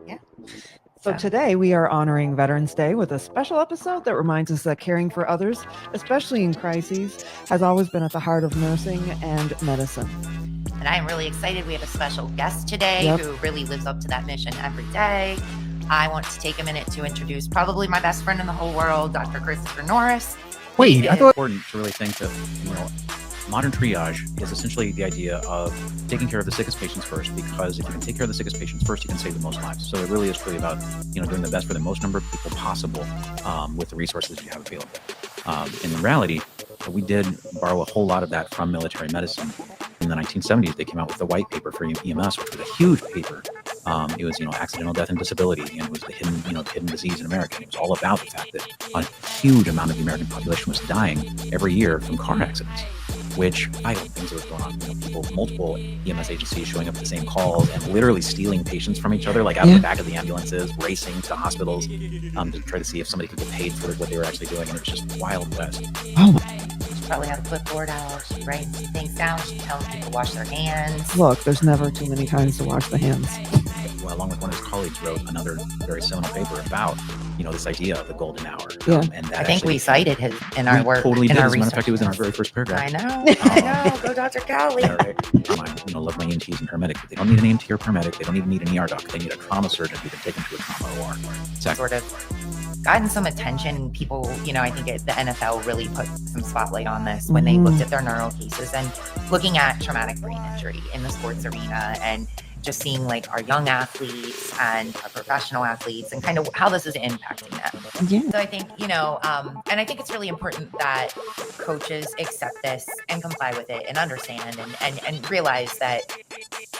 Yeah. So today we are honoring Veterans Day with a special episode that reminds us that caring for others, especially in crises, has always been at the heart of nursing and medicine. And I'm really excited. We have a special guest today who really lives up to that mission every day. I want to take a minute to introduce probably my best friend in the whole world, Dr. Christopher Norris. Wait, I thought it was important to really think that, modern triage is essentially the idea of taking care of the sickest patients first, because if you can take care of the sickest patients first, you can save the most lives. So it really is truly about, doing the best for the most number of people possible with the resources you have available. In reality, we did borrow a whole lot of that from military medicine. In the 1970s, they came out with the white paper for EMS, which was a huge paper. It was, accidental death and disability, and it was the hidden disease in America. And it was all about the fact that a huge amount of the American population was dying every year from car accidents, which vital things that were going on. People, multiple EMS agencies showing up at the same calls and literally stealing patients from each other, like out of the back of the ambulances, racing to hospitals to try to see if somebody could get paid for what they were actually doing. And it was just Wild West. Oh. Probably had a clipboard out. She writes things down. She tells people to wash their hands. Look, there's never too many times to wash the hands. Well, along with one of his colleagues, wrote another very seminal paper about, this idea of the golden hour. And that I think we cited his in our work. Totally did. As a matter of fact, it was in our very first paragraph. I know. Go Dr. Cowley. I love my EMTs and paramedics, but they don't need an EMT or paramedic. They don't even need an ER doc. They need a trauma surgeon who can take them to a trauma OR. Exactly. Sort of gotten some attention. People, I think the NFL really put some spotlight on this when they looked at their neuro cases and looking at traumatic brain injury in the sports arena, and just seeing like our young athletes and our professional athletes and kind of how this is impacting them. Yeah. So I think, and I think it's really important that coaches accept this and comply with it and understand and realize that,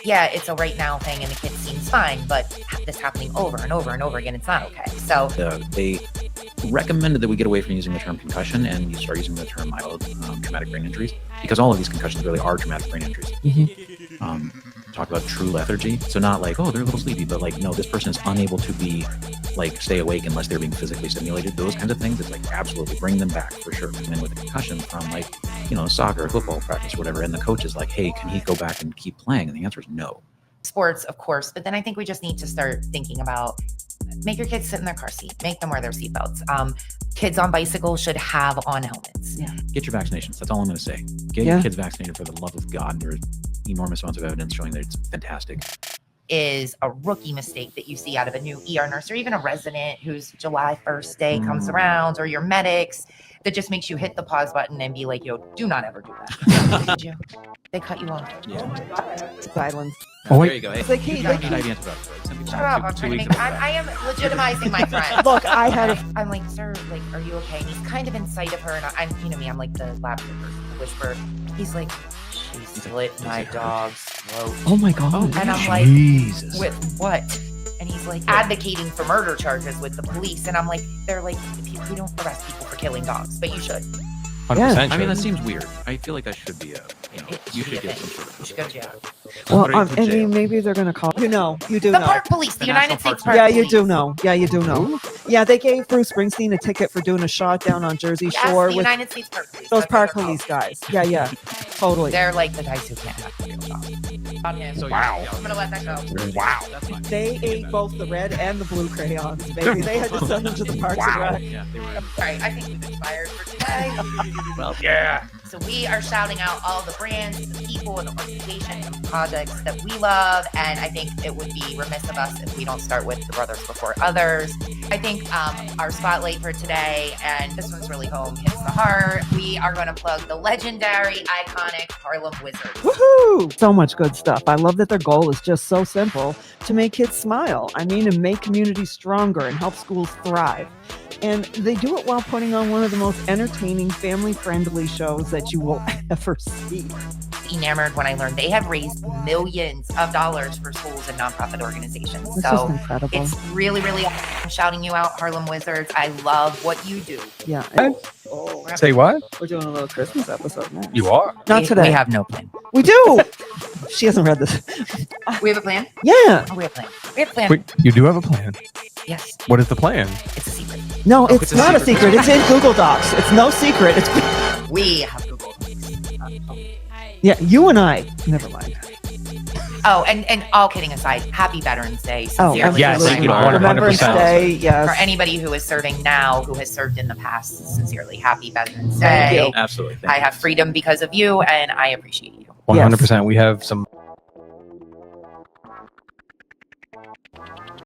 it's a right now thing and the kid seems fine, but this happening over and over and over again, it's not okay. So they recommended that we get away from using the term concussion and you start using the term mild traumatic brain injuries, because all of these concussions really are traumatic brain injuries. Talk about true lethargy. So not like, oh, they're a little sleepy, but like, no, this person is unable to be like stay awake unless they're being physically stimulated. Those kinds of things, it's like absolutely bring them back for sure. And then with a concussion from like, soccer or football practice or whatever, and the coach is like, hey, can he go back and keep playing? And the answer is no. Sports, of course, but then I think we just need to start thinking about make your kids sit in their car seat, make them wear their seatbelts. Kids on bicycles should have on helmets. Get your vaccinations. That's all I'm going to say. Get your kids vaccinated, for the love of God. There's enormous amounts of evidence showing that it's fantastic. Is a rookie mistake that you see out of a new ER nurse or even a resident whose July 1st day comes around, or your medics, that just makes you hit the pause button and be like, yo, do not ever do that. Did you? They cut you off. Silence. Oh, there you go. Hey, They keep Shut up. I am legitimizing my friend. Look, I'm like, sir, like, are you okay? And he's kind of in sight of her, and I'm, I'm like the lavender person, the whisperer. He's like, she slit my dog's throat. Oh my God. And I'm Jesus. like, with what? And he's like advocating for murder charges with the police. And I'm like, they're like, we don't arrest people for killing dogs, but you should. 100%. I mean, that seems weird. I feel like that should be you should get some sort of. You should go to jail. Well, maybe they're going to call. You do the know. Park Police, the United States Park Yeah, Police. you do know. Yeah, you do know. Yeah, they gave Bruce Springsteen a ticket for doing a shot down on Jersey Shore the with United States Park Police. those Park Police guys. Yeah, totally. They're like the guys who can't have a real job. Wow. I'm gonna let that go. Wow. They ate both the red and the blue crayons, baby. They had to send them to the Parks and Rec. Yeah, they were. All right, I think we've inspired for today. Well, yeah. So we are shouting out all the brands, the people, and the organizations and projects that we love. And I think it would be remiss of us if we don't start with the brothers before others. I think our spotlight for today, and this one's really home, hits the heart. We are going to plug the legendary, iconic Harlem Wizards. Woohoo! So much good stuff. I love that their goal is just so simple: to make kids smile. To make communities stronger and help schools thrive. And they do it while putting on one of the most entertaining, family-friendly shows that you will ever see. Enamored when I learned they have raised millions of dollars for schools and nonprofit organizations. This so is incredible. It's really, really I'm shouting you out, Harlem Wizards. I love what you do. Yeah. Say what? We're doing a little Christmas episode now. You are? Not today. We have no plan. We do. She hasn't read this. We have a plan? Yeah. Oh, we have a plan. We have a plan. Wait, you do have a plan? Yes. What is the plan? It's a secret. No, it's not a secret. It's in Google Docs. It's no secret. We have Google Docs. Yeah, you and I. Never mind. Oh, and all kidding aside, happy Veterans Day. Oh, Sincerely. Yes, absolutely. you know, Remembrance 100%. Day, yes. For anybody who is serving now, who has served in the past, sincerely, happy Veterans Thank Day. you. Absolutely. I have freedom because of you, and I appreciate you. 100%. We have some